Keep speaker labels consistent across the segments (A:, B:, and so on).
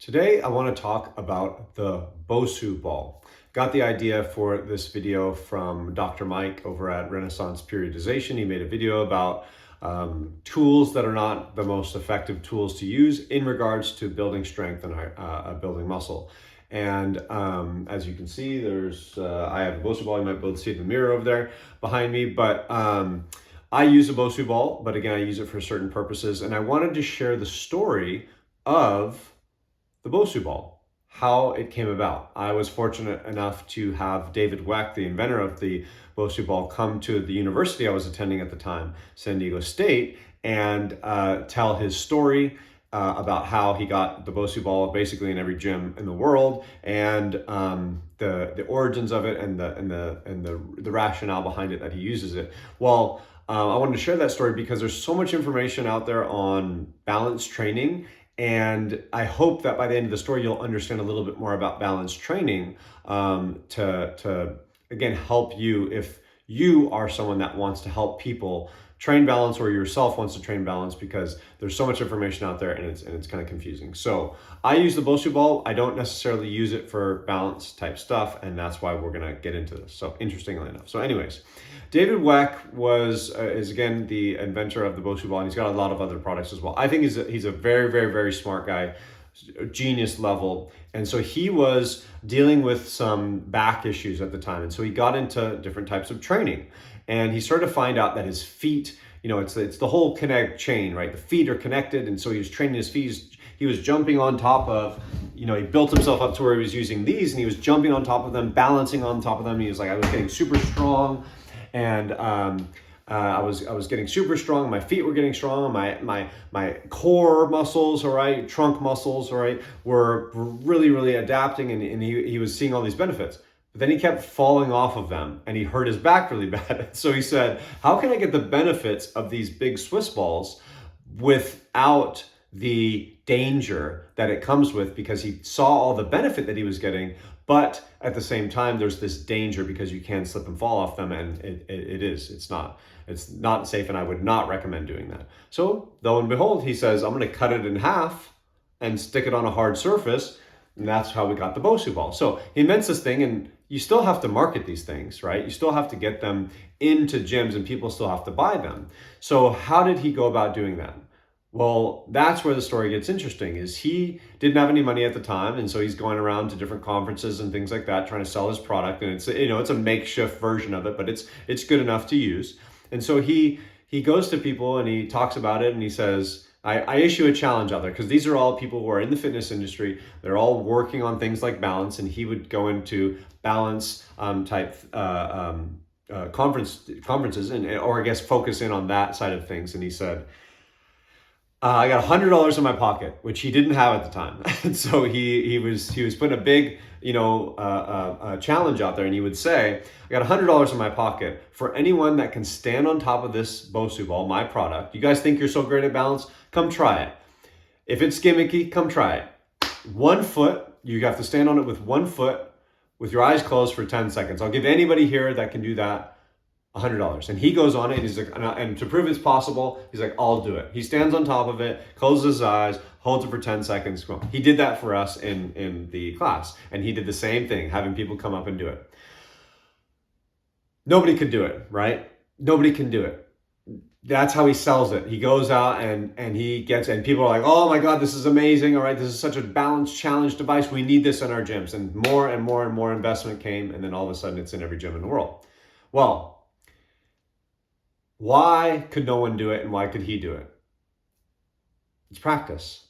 A: Today, I want to talk about the BOSU ball. Got the idea for this video from Dr. Mike over at Renaissance Periodization. He made a video about tools that are not the most effective tools to use in regards to building strength and building muscle. And as you can see, I have a BOSU ball. You might be able to see it in the mirror over there behind me, but I use a BOSU ball, but again, I use it for certain purposes. And I wanted to share the story of the BOSU ball, how it came about. I was fortunate enough to have David Weck, the inventor of the BOSU ball, come to the university I was attending at the time, San Diego State, and tell his story about how he got the BOSU ball basically in every gym in the world, and the origins of it, and the rationale behind it, that he uses it. Well, I wanted to share that story because there's so much information out there on balance training. And I hope that by the end of the story, you'll understand a little bit more about balance training to again, help you if you are someone that wants to help people train balance, or yourself wants to train balance, because there's so much information out there and it's kind of confusing. So I use the BOSU ball. I don't necessarily use it for balance type stuff, and that's why we're going to get into this. So interestingly enough. So anyways, David Weck is again the inventor of the BOSU ball, and he's got a lot of other products as well. I think he's a very, very, very smart guy, genius level. And so he was dealing with some back issues at the time. And so he got into different types of training, and he started to find out that his feet, it's the whole connect chain, right? The feet are connected. And so he was training his feet. He was jumping on top of, he built himself up to where he was using these, and he was jumping on top of them, balancing on top of them. He was like, I was getting super strong, and I was getting super strong. My feet were getting strong. My core muscles, all right, trunk muscles, all right, were really, really adapting, and he was seeing all these benefits. But then he kept falling off of them, and he hurt his back really bad. So he said, how can I get the benefits of these big Swiss balls without the danger that it comes with? Because he saw all the benefit that he was getting, but at the same time, there's this danger because you can slip and fall off them, and it's not safe, and I would not recommend doing that. So lo and behold, he says, I'm going to cut it in half and stick it on a hard surface, and that's how we got the BOSU ball. So he invents this thing, and you still have to market these things, right? You still have to get them into gyms, and people still have to buy them. So how did he go about doing that? Well, that's where the story gets interesting, is he didn't have any money at the time. And so he's going around to different conferences and things like that, trying to sell his product. And it's a makeshift version of it, but it's good enough to use. And so he goes to people and he talks about it, and he says, I issue a challenge out there, because these are all people who are in the fitness industry. They're all working on things like balance, and he would go into balance type conferences, or I guess focus in on that side of things. And he said, I got $100 in my pocket, which he didn't have at the time. And so he was putting a big, challenge out there. And he would say, I got $100 in my pocket for anyone that can stand on top of this BOSU ball, my product. You guys think you're so great at balance? Come try it. If it's gimmicky, come try it. 1 foot, you have to stand on it with 1 foot with your eyes closed for 10 seconds. I'll give anybody here that can do that $100. And he goes on it, and he's like, and to prove it's possible, he's like, I'll do it. He stands on top of it, closes his eyes, holds it for 10 seconds. He did that for us in the class. And he did the same thing, having people come up and do it. Nobody could do it, right? Nobody can do it. That's how he sells it. He goes out and he gets, and people are like, oh my God, this is amazing. All right, this is such a balance challenge device. We need this in our gyms. And more and more and more investment came. And then all of a sudden it's in every gym in the world. Well, why could no one do it, and why could he do it? It's practice.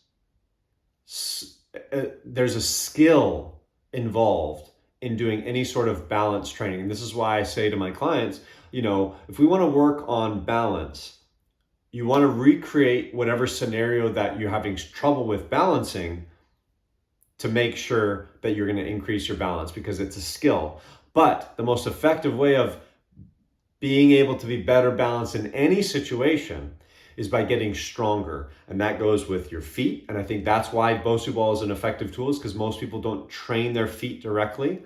A: There's a skill involved in doing any sort of balance training. And this is why I say to my clients, if we want to work on balance, you want to recreate whatever scenario that you're having trouble with balancing to make sure that you're going to increase your balance, because it's a skill. But the most effective way of being able to be better balanced in any situation is by getting stronger. And that goes with your feet. And I think that's why BOSU ball is an effective tool, is because most people don't train their feet directly.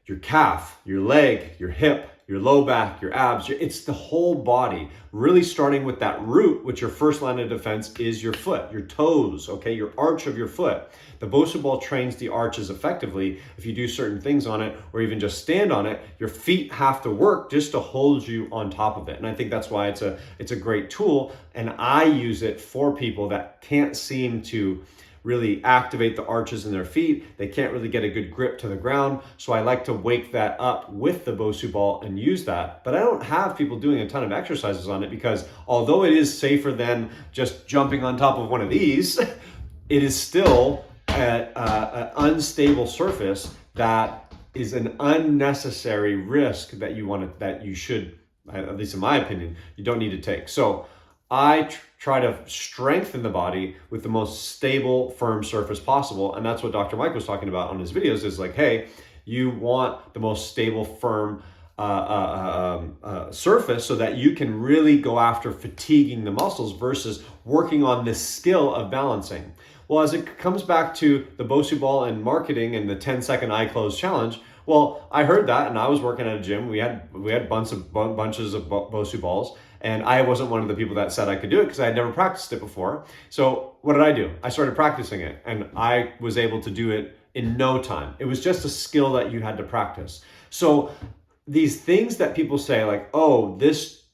A: Your calf, your leg, your hip, your low back, your abs, it's the whole body. Really starting with that root, which your first line of defense is your foot, your toes, okay, your arch of your foot. The BOSU ball trains the arches effectively. If you do certain things on it or even just stand on it, your feet have to work just to hold you on top of it. And I think that's why it's a great tool. And I use it for people that can't seem to really activate the arches in their feet. They can't really get a good grip to the ground. So I like to wake that up with the BOSU ball and use that. But I don't have people doing a ton of exercises on it because although it is safer than just jumping on top of one of these, it is still an unstable surface that is an unnecessary risk that you should, at least in my opinion, you don't need to take. So I try to strengthen the body with the most stable, firm surface possible. And that's what Dr. Mike was talking about on his videos is like, hey, you want the most stable, firm surface so that you can really go after fatiguing the muscles versus working on this skill of balancing. Well, as it comes back to the BOSU ball and marketing and the 10-second eye close challenge, well, I heard that and I was working at a gym. We had bunches of BOSU balls. And I wasn't one of the people that said I could do it because I had never practiced it before. So what did I do? I started practicing it and I was able to do it in no time. It was just a skill that you had to practice. So these things that people say like, oh, this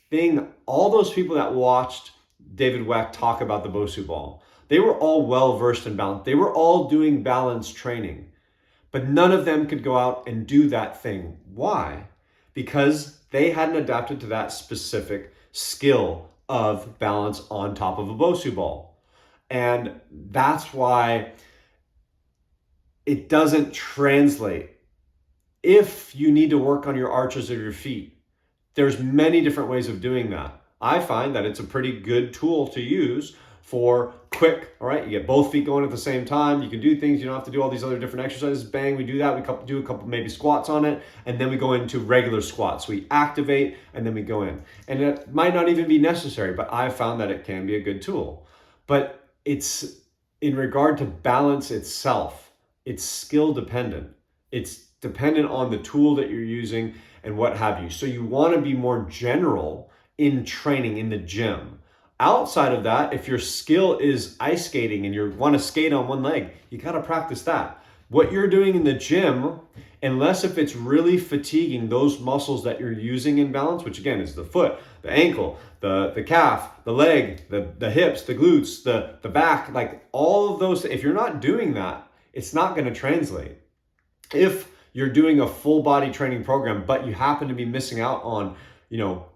A: thing, all those people that watched David Weck talk about the BOSU ball, they were all well-versed in balance. They were all doing balance training, but none of them could go out and do that thing. Why? Because they hadn't adapted to that specific skill of balance on top of a BOSU ball. And that's why it doesn't translate. If you need to work on your arches of your feet, there's many different ways of doing that. I find that it's a pretty good tool to use for quick, all right, you get both feet going at the same time. You can do things, you don't have to do all these other different exercises. Bang, we do that. We do a couple maybe squats on it, and then we go into regular squats. We activate, and then we go in. And it might not even be necessary, but I've found that it can be a good tool. But it's in regard to balance itself, it's skill dependent. It's dependent on the tool that you're using and what have you. So you want to be more general in training in the gym. Outside of that, if your skill is ice skating and you want to skate on one leg, you got to practice that. What you're doing in the gym, unless if it's really fatiguing those muscles that you're using in balance, which again is the foot, the ankle, the calf, the leg, the hips, the glutes, the back, like all of those, if you're not doing that, it's not going to translate. If you're doing a full body training program, but you happen to be missing out on,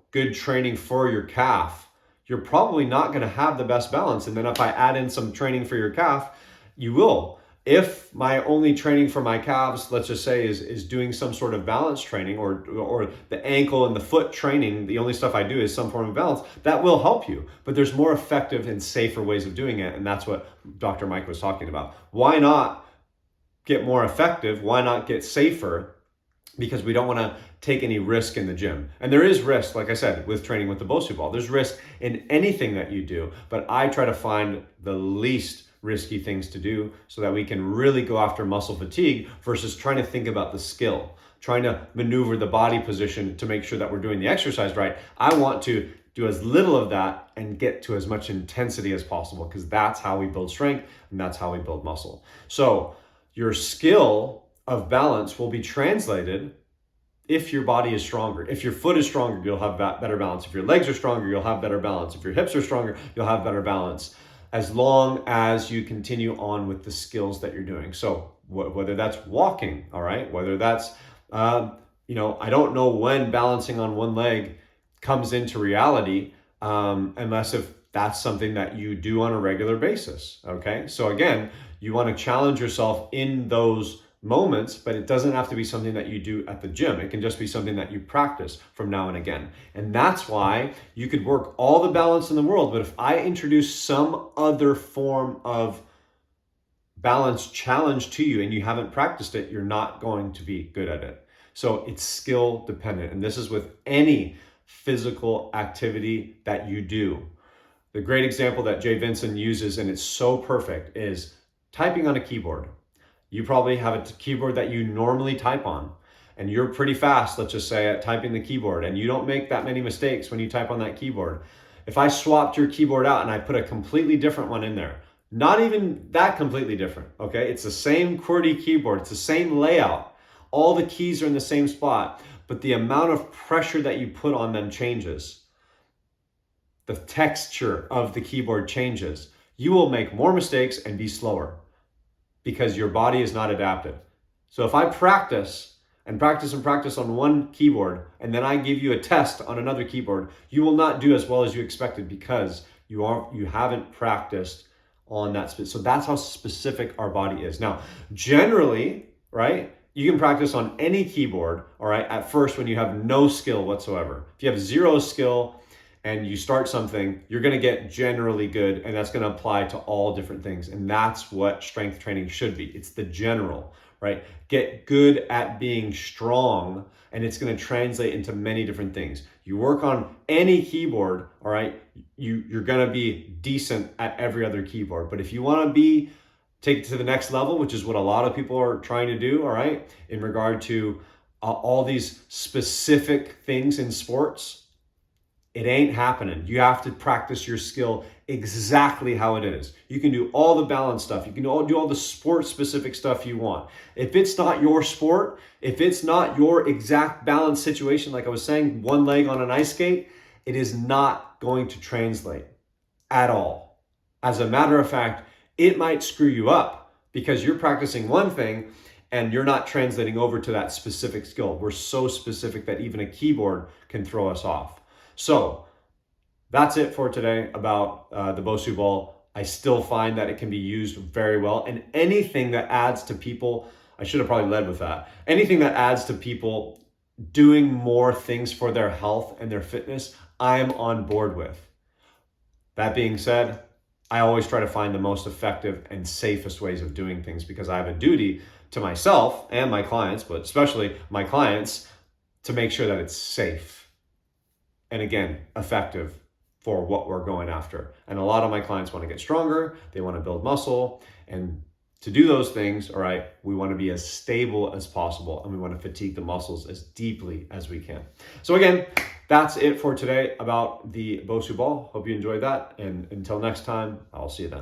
A: good training for your calf, you're probably not going to have the best balance. And then if I add in some training for your calf, you will. If my only training for my calves, let's just say, is doing some sort of balance training or the ankle and the foot training, the only stuff I do is some form of balance, that will help you. But there's more effective and safer ways of doing it. And that's what Dr. Mike was talking about. Why not get more effective? Why not get safer? Because we don't want to take any risk in the gym. And there is risk, like I said, with training with the BOSU ball. There's risk in anything that you do, but I try to find the least risky things to do so that we can really go after muscle fatigue versus trying to think about the skill, trying to maneuver the body position to make sure that we're doing the exercise right. I want to do as little of that and get to as much intensity as possible because that's how we build strength and that's how we build muscle. So your skill of balance will be translated if your body is stronger. If your foot is stronger, you'll have better balance. If your legs are stronger, you'll have better balance. If your hips are stronger, you'll have better balance, as long as you continue on with the skills that you're doing. So whether that's walking, all right, whether that's, I don't know when balancing on one leg comes into reality, unless if that's something that you do on a regular basis, okay? So again, you want to challenge yourself in those moments, but it doesn't have to be something that you do at the gym. It can just be something that you practice from now and again. And that's why you could work all the balance in the world, but if I introduce some other form of balance challenge to you and you haven't practiced it, you're not going to be good at it. So it's skill dependent. And this is with any physical activity that you do. The great example that Jay Vincent uses, and it's so perfect, is typing on a keyboard. You probably have a keyboard that you normally type on. and you're pretty fast, let's just say, at typing the keyboard, and you don't make that many mistakes when you type on that keyboard. If I swapped your keyboard out and I put a completely different one in there, not even that completely different, okay? It's the same QWERTY keyboard, it's the same layout. All the keys are in the same spot, but the amount of pressure that you put on them changes. The texture of the keyboard changes. You will make more mistakes and be slower because your body is not adapted. So if I practice and practice and practice on one keyboard, and then I give you a test on another keyboard, you will not do as well as you expected because you haven't practiced on that. So that's how specific our body is. Now, generally, right, you can practice on any keyboard, all right, at first when you have no skill whatsoever. If you have zero skill and you start something, you're gonna get generally good, and that's gonna apply to all different things. And that's what strength training should be. It's the general, right? Get good at being strong, and it's gonna translate into many different things. You work on any keyboard, all right, you're gonna be decent at every other keyboard. But if you wanna take it to the next level, which is what a lot of people are trying to do, all right, in regard to all these specific things in sports, it ain't happening. You have to practice your skill exactly how it is. You can do all the balance stuff. You can do all the sport specific stuff you want. If it's not your sport, if it's not your exact balance situation, like I was saying, one leg on an ice skate, it is not going to translate at all. As a matter of fact, it might screw you up because you're practicing one thing and you're not translating over to that specific skill. We're so specific that even a keyboard can throw us off. So that's it for today about the BOSU ball. I still find that it can be used very well, and anything that adds to people, I should have probably led with that, anything that adds to people doing more things for their health and their fitness, I'm on board with. That being said, I always try to find the most effective and safest ways of doing things because I have a duty to myself and my clients, but especially my clients, to make sure that it's safe. And again, effective for what we're going after. And a lot of my clients want to get stronger, they want to build muscle, and to do those things, all right, we want to be as stable as possible, and we want to fatigue the muscles as deeply as we can. So again, that's it for today about the BOSU ball. Hope you enjoyed that, and until next time, I'll see you then.